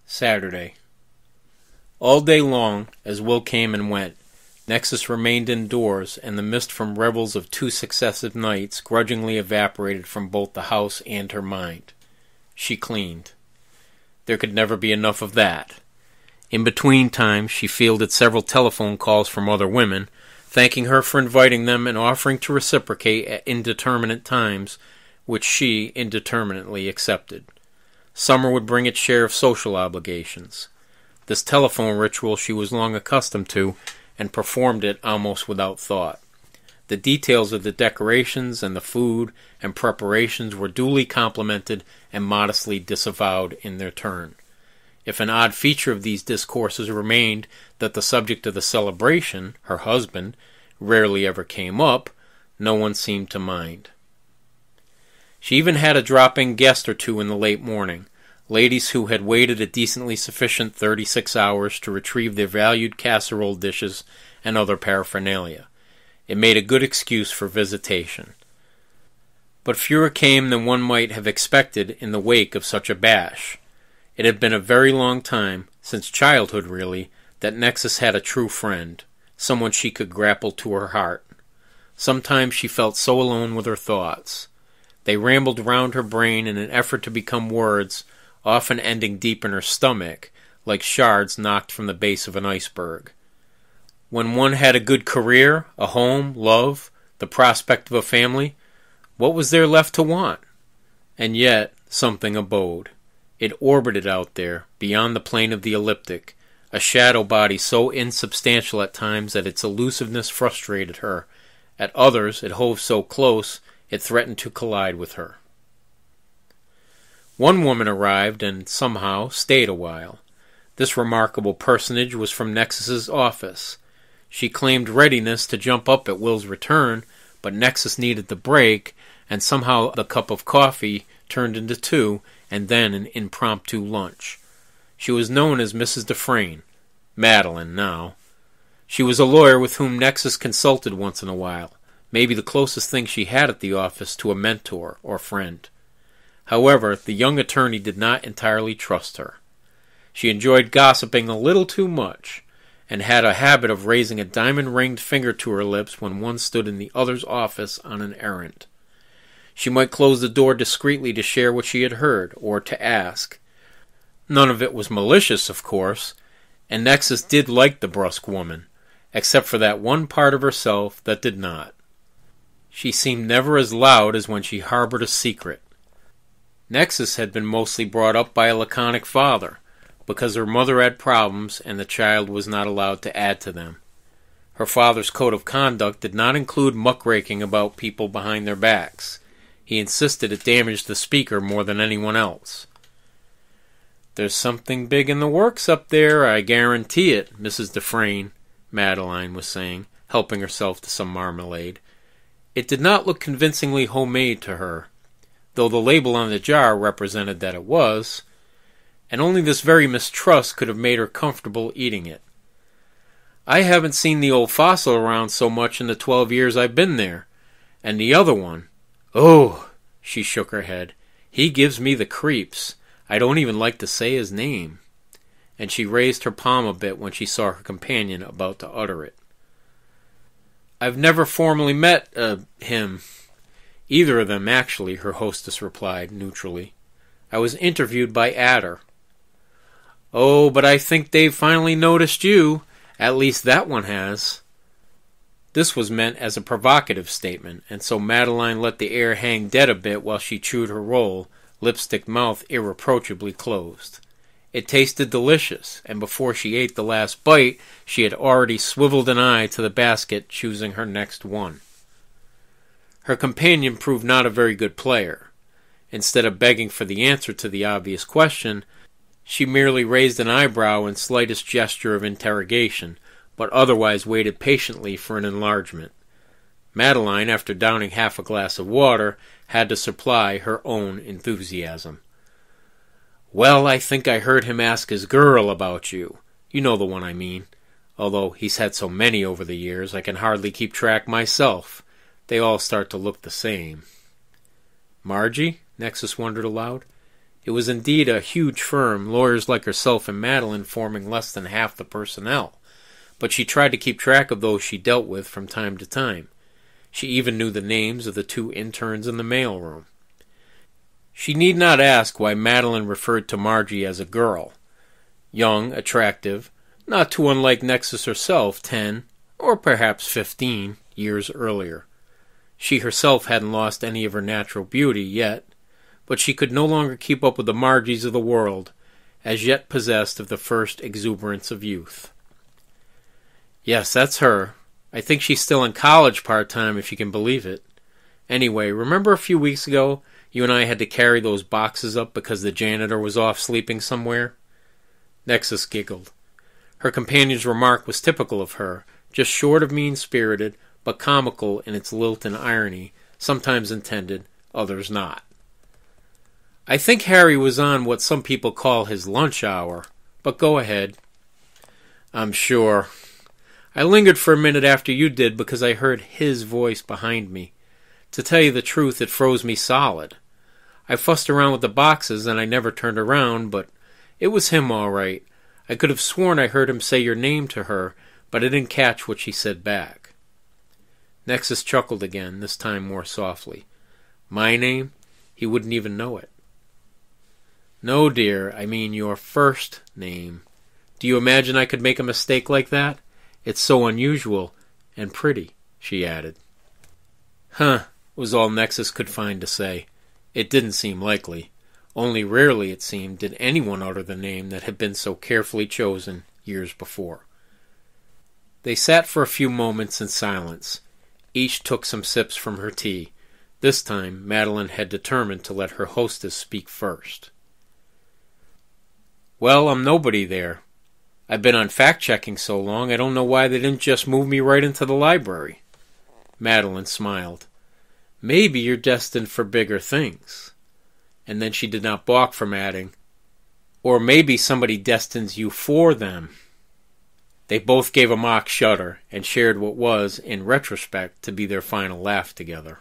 Saturday. All day long, as Will came and went, Nexus remained indoors, and the mist from revels of 2 successive nights grudgingly evaporated from both the house and her mind. She cleaned. There could never be enough of that. In between times, she fielded several telephone calls from other women, thanking her for inviting them and offering to reciprocate at indeterminate times, which she indeterminately accepted. Summer would bring its share of social obligations. This telephone ritual she was long accustomed to, and performed it almost without thought. The details of the decorations and the food and preparations were duly complimented and modestly disavowed in their turn. If an odd feature of these discourses remained that the subject of the celebration, her husband, rarely ever came up, no one seemed to mind. She even had a drop-in guest or two in the late morning, ladies who had waited a decently sufficient 36 hours to retrieve their valued casserole dishes and other paraphernalia. It made a good excuse for visitation. But fewer came than one might have expected in the wake of such a bash. It had been a very long time, since childhood really, that Nexus had a true friend, someone she could grapple to her heart. Sometimes she felt so alone with her thoughts. They rambled round her brain in an effort to become words, often ending deep in her stomach, like shards knocked from the base of an iceberg. When one had a good career, a home, love, the prospect of a family, what was there left to want? And yet, something abode. It orbited out there, beyond the plane of the elliptic, a shadow body so insubstantial at times that its elusiveness frustrated her. At others, it hove so close, it threatened to collide with her. One woman arrived and, somehow, stayed a while. This remarkable personage was from Nexus's office. She claimed readiness to jump up at Will's return, but Nexus needed the break, and somehow the cup of coffee turned into 2, and then an impromptu lunch. She was known as Mrs. Dufresne, Madeline now. She was a lawyer with whom Nexus consulted once in a while, maybe the closest thing she had at the office to a mentor or friend. However, the young attorney did not entirely trust her. She enjoyed gossiping a little too much, and had a habit of raising a diamond-ringed finger to her lips when one stood in the other's office on an errand. She might close the door discreetly to share what she had heard, or to ask. None of it was malicious, of course, and Nexus did like the brusque woman, except for that one part of herself that did not. She seemed never as loud as when she harbored a secret. Nexus had been mostly brought up by a laconic father, because her mother had problems and the child was not allowed to add to them. Her father's code of conduct did not include muckraking about people behind their backs. He insisted it damaged the speaker more than anyone else. "There's something big in the works up there, I guarantee it," Mrs. Dufresne, Madeline was saying, helping herself to some marmalade. It did not look convincingly homemade to her, though the label on the jar represented that it was, and only this very mistrust could have made her comfortable eating it. "I haven't seen the old fossil around so much in the 12 years I've been there. And the other one, oh," she shook her head, "he gives me the creeps. I don't even like to say his name." And she raised her palm a bit when she saw her companion about to utter it. "I've never formally met, him. Either of them, actually," her hostess replied, neutrally. "I was interviewed by Adder." "Oh, but I think they've finally noticed you. At least that one has." This was meant as a provocative statement, and so Madeline let the air hang dead a bit while she chewed her roll, lipstick mouth irreproachably closed. It tasted delicious, and before she ate the last bite, she had already swiveled an eye to the basket, choosing her next one. Her companion proved not a very good player. Instead of begging for the answer to the obvious question, she merely raised an eyebrow in slightest gesture of interrogation, but otherwise waited patiently for an enlargement. Madeline, after downing half a glass of water, had to supply her own enthusiasm. "Well, I think I heard him ask his girl about you. You know the one I mean. Although he's had so many over the years, I can hardly keep track myself. They all start to look the same." "Margie?" Nexus wondered aloud. It was indeed a huge firm, lawyers like herself and Madeline forming less than half the personnel, but she tried to keep track of those she dealt with from time to time. She even knew the names of the 2 interns in the mailroom. She need not ask why Madeline referred to Margie as a girl. Young, attractive, not too unlike Nexus herself 10, or perhaps 15, years earlier. She herself hadn't lost any of her natural beauty yet, but she could no longer keep up with the Margies of the world, as yet possessed of the first exuberance of youth. Yes, that's her. I think she's still in college part-time, if you can believe it. Anyway, remember a few weeks ago, you and I had to carry those boxes up because the janitor was off sleeping somewhere? Nexus giggled. Her companion's remark was typical of her, just short of mean-spirited, but comical in its lilt and irony, sometimes intended, others not. I think Harry was on what some people call his lunch hour, but go ahead. I'm sure. I lingered for a minute after you did because I heard his voice behind me. To tell you the truth, it froze me solid. I fussed around with the boxes and I never turned around, but it was him all right. I could have sworn I heard him say your name to her, but I didn't catch what she said back. Nexus chuckled again, this time more softly. My name? He wouldn't even know it. No, dear, I mean your first name. Do you imagine I could make a mistake like that? It's so unusual and pretty, she added. Huh, was all Nexus could find to say. It didn't seem likely. Only rarely, it seemed, did anyone utter the name that had been so carefully chosen years before. They sat for a few moments in silence. Each took some sips from her tea. This time, Madeline had determined to let her hostess speak first. Well, I'm nobody there. I've been on fact-checking so long, I don't know why they didn't just move me right into the library. Madeline smiled. Maybe you're destined for bigger things. And then she did not balk from adding, or maybe somebody destines you for them. They both gave a mock shudder and shared what was, in retrospect, to be their final laugh together.